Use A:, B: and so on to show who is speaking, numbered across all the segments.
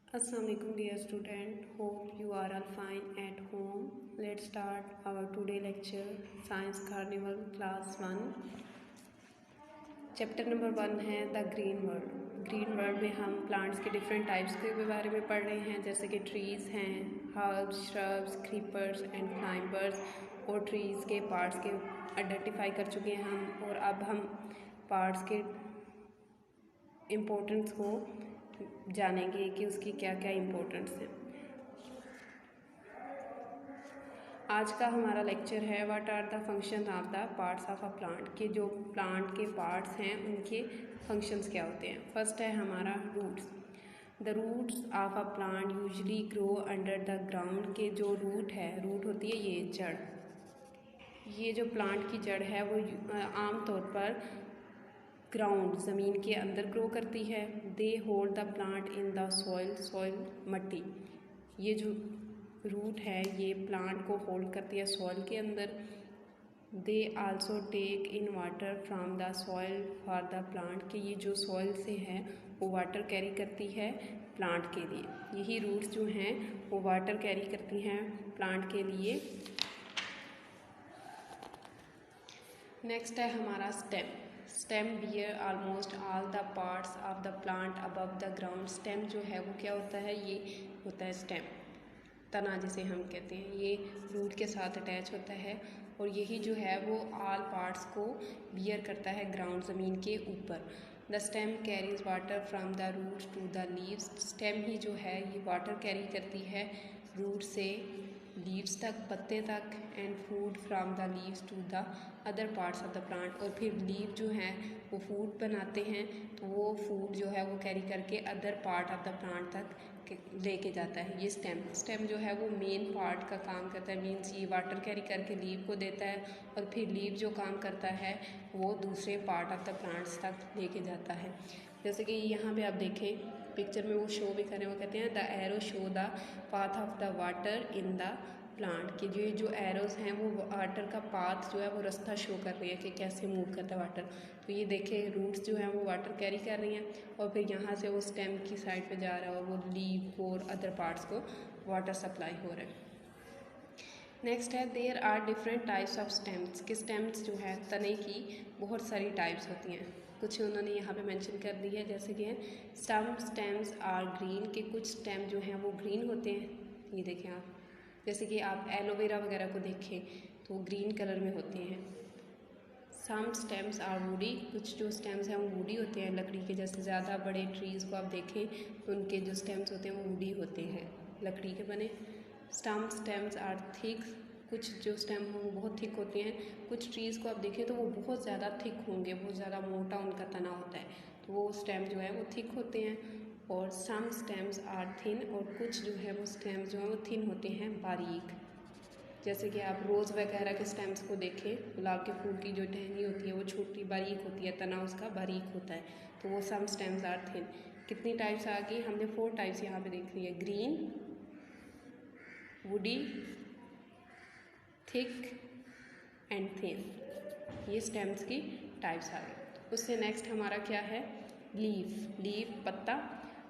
A: Assalamualaikum dear student, hope you are all fine at home. Let's start our today lecture Science Carnival Class 1. Chapter number 1 है the green world. Green world में हम plants के different types के बारे में पढ़ रहे हैं, जैसे कि ट्रीज़ हैं, herbs, shrubs, creepers and climbers, और ट्रीज़ के पार्ट्स के आइडेंटिफाई कर चुके हैं हम। और अब हम पार्ट्स के इम्पोर्टेंस को जानेंगे कि उसकी क्या क्या इम्पोर्टेंस है। आज का हमारा लेक्चर है what are the function of the parts of a plant, कि जो प्लांट के पार्ट्स हैं उनके फंक्शंस क्या होते हैं। फर्स्ट है हमारा roots. The roots of a plant usually grow under the ground, के जो रूट है, रूट होती है ये जड़। ये जो प्लांट की जड़ है वो आमतौर पर ग्राउंड ज़मीन के अंदर ग्रो करती है। They hold the plant in the soil, soil मट्टी। ये जो रूट है ये प्लांट को होल्ड करती है सॉइल के अंदर। They also take in water from the soil for the plant, कि ये जो सॉइल से है वो वाटर कैरी करती है प्लांट के लिए। यही रूट्स जो हैं वो वाटर कैरी करती हैं प्लांट के लिए। नेक्स्ट है हमारा stem. Stem bear almost all the parts of the plant above the ground. Stem जो है वो क्या होता है, ये होता है स्टेम, तना जिसे हम कहते हैं। ये रूट के साथ अटैच होता है और यही जो है वो ऑल पार्ट्स को बियर करता है ग्राउंड, ज़मीन के ऊपर। The stem carries water from the roots to the leaves. Stem ही जो है ये वाटर कैरी करती है रूट से लीव्स तक, पत्ते तक, and food from the leaves to the other parts of the plant. और फिर लीव जो हैं वो फूड बनाते हैं, तो वो फूड जो है वो कैरी करके other part of the plant तक लेके जाता है। ये स्टेम जो है वो मेन पार्ट का काम करता है, मीन्स ये वाटर कैरी करके लीव को देता है और फिर लीव जो काम करता है वो दूसरे पार्ट ऑफ द प्लांट्स तक लेके जाता है। जैसे कि यहाँ पे आप देखें पिक्चर में वो शो भी कर रहे हैं, वो कहते हैं the arrow show the path of the water in the plant, कि जो एरोज हैं वो वाटर का पाथ जो है वो रास्ता शो कर रही है कि कैसे मूव करता है वाटर। तो ये देखें रूट्स जो हैं वो वाटर कैरी कर रही हैं और फिर यहाँ से वो स्टेम की साइड पे जा रहा है और वो लीव को और अदर पार्ट्स को वाटर सप्लाई हो रहा है। नेक्स्ट है there are different types of stems, कि स्टेम्स जो है तने की बहुत सारी टाइप्स होती हैं। कुछ उन्होंने यहाँ पे मेंशन कर दी है, जैसे कि सम स्टेम्स आर ग्रीन, के कुछ स्टेम जो हैं वो ग्रीन होते हैं। ये देखें आप, जैसे कि आप एलोवेरा वगैरह को देखें तो ग्रीन कलर में होते हैं। सम स्टेम्स आर वुडी, कुछ जो स्टेम्स हैं वो वुडी होते हैं, लकड़ी के। जैसे ज़्यादा बड़े ट्रीज़ को आप देखें तो उनके जो स्टेम्स होते हैं वो वुडी होते हैं, लकड़ी के बने। सम स्टेम्स आर थिक, कुछ जो स्टेम हैं वो बहुत थिक होते हैं। कुछ ट्रीज़ को आप देखें तो वो बहुत ज़्यादा थिक होंगे, बहुत ज़्यादा मोटा उनका तना होता है, तो वो स्टेम जो है वो थिक होते हैं। और सम स्टेम्स आर थिन, और कुछ जो है वो स्टेम्स जो हैं वो थिन होते हैं, बारीक। जैसे कि आप रोज़ वगैरह के स्टेम्स को देखें, गुलाब के फूल की जो टहनी होती है वो छोटी बारीक होती है, तना उसका बारीक होता है, तो वो सम स्टेम्स आर थिन। कितनी टाइप्स आ गई, हमने 4 टाइप्स यहाँ पे देख ली है, green, woody, thick and thin. ये स्टेम्स की टाइप्स आ गई। उससे नेक्स्ट हमारा क्या है, लीफ। लीफ पत्ता।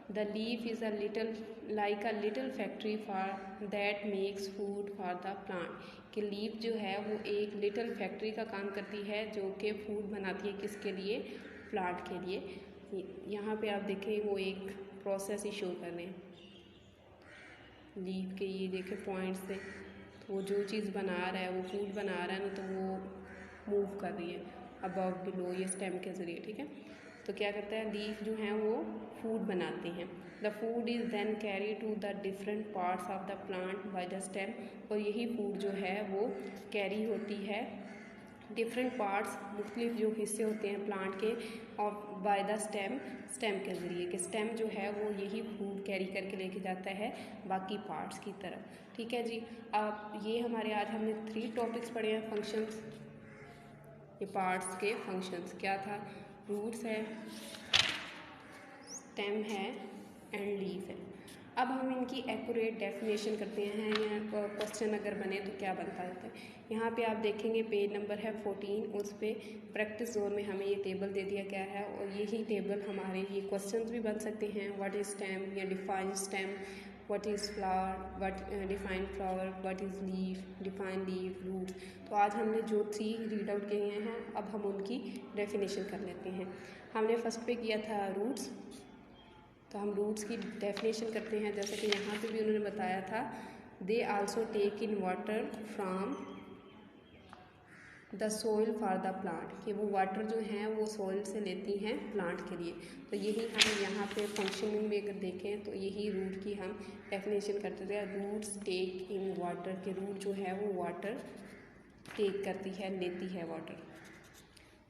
A: The leaf is a little like a little factory for that makes food for the plant, कि लीफ जो है वो एक लिटल फैक्ट्री का काम करती है जो कि फूड बनाती है, किसके लिए, प्लांट के लिए। यहाँ पे आप देखें वो एक प्रोसेस ही शो कर रहे हैं लीफ के, ये देखें पॉइंट्स से, तो वो जो चीज़ बना रहा है वो फूड बना रहा है ना, तो वो मूव कर रही है अबव बिलो ये स्टेम के ज़रिए, ठीक है। तो क्या करता है, लीफ जो हैं वो फूड बनाते हैं। The food is then carry to the different parts of the plant by the stem, और यही फूड जो है वो कैरी होती है डिफरेंट पार्ट्स, मुख्तलिफ जो हिस्से होते हैं प्लांट के, और बाय द स्टेम, स्टेम के ज़रिए, कि स्टेम जो है वो यही फूड कैरी करके लेके जाता है बाकी पार्ट्स की तरफ, ठीक है जी। अब ये हमारे आज हमने 3 टॉपिक्स पढ़े हैं फंक्शंस, ये पार्ट्स के फंक्शंस क्या था, रूट्स है, स्टेम है एंड लीफ है। अब हम इनकी एक्यूरेट डेफिनेशन करते हैं या क्वेश्चन अगर बने तो क्या बनता है। यहाँ पे आप देखेंगे पेज नंबर है 14, उस पर प्रैक्टिस जोन में हमें ये टेबल दे दिया गया है और यही टेबल हमारे ये क्वेश्चंस भी बन सकते हैं। व्हाट इज स्टेम या define stem, what is flower, what define flower, what is leaf, define leaf, roots. तो आज हमने जो 3 रीड आउट किए हैं अब हम उनकी डेफिनेशन कर लेते हैं। हमने फर्स्ट पे किया था रूट्स, तो हम रूट्स की डेफिनेशन करते हैं। जैसे कि यहाँ पे भी उन्होंने बताया था, they also take in water from the soil for the plant, कि वो वाटर जो हैं वो सोइल से लेती हैं प्लांट के लिए। तो यही हम यहाँ पे फंक्शनिंग में अगर देखें तो यही रूट की हम डेफिनेशन करते थे। रूट्स टेक इन वाटर, के रूट जो है वो वाटर टेक करती है, लेती है वाटर।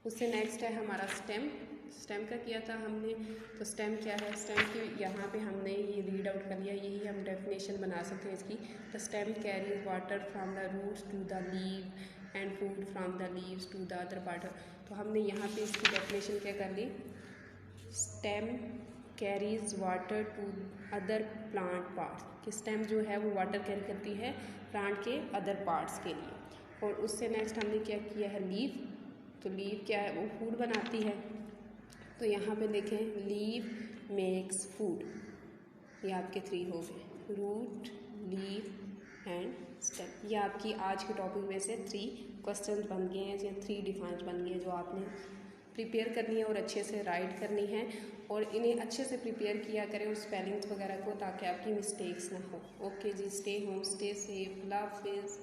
A: उससे नेक्स्ट है हमारा स्टेम। स्टेम का किया था हमने, तो स्टेम क्या है, स्टेम की यहाँ पे हमने ये रीड आउट कर लिया, यही हम डेफिनेशन बना सकते हैं इसकी। The stem carries water from the roots to the leaf and food from the leaves to the other part. तो हमने यहाँ पे इसकी डेफिनेशन क्या कर ली, stem carries water to other plant parts, कि स्टेम जो है वो वाटर कैरी करती है प्लांट के अदर पार्ट्स के लिए। और उससे नेक्स्ट हमने क्या किया है, लीव। तो लीव क्या है, वो फूड बनाती है। तो यहाँ पे देखें, लीव मेक्स फूड, ये आपके 3 हो गए, रूट, लीव एंड स्टेम। ये आपकी आज के टॉपिक में से 3 क्वेश्चंस बन गए हैं, या 3 डिफाइंस बन गए हैं जो आपने प्रिपेयर करनी है और अच्छे से राइट करनी है। और इन्हें अच्छे से प्रिपेयर किया करें और स्पेलिंग्स वगैरह को, ताकि आपकी मिस्टेक्स ना हो। ओके जी, stay home, stay safe, love हाफिज़।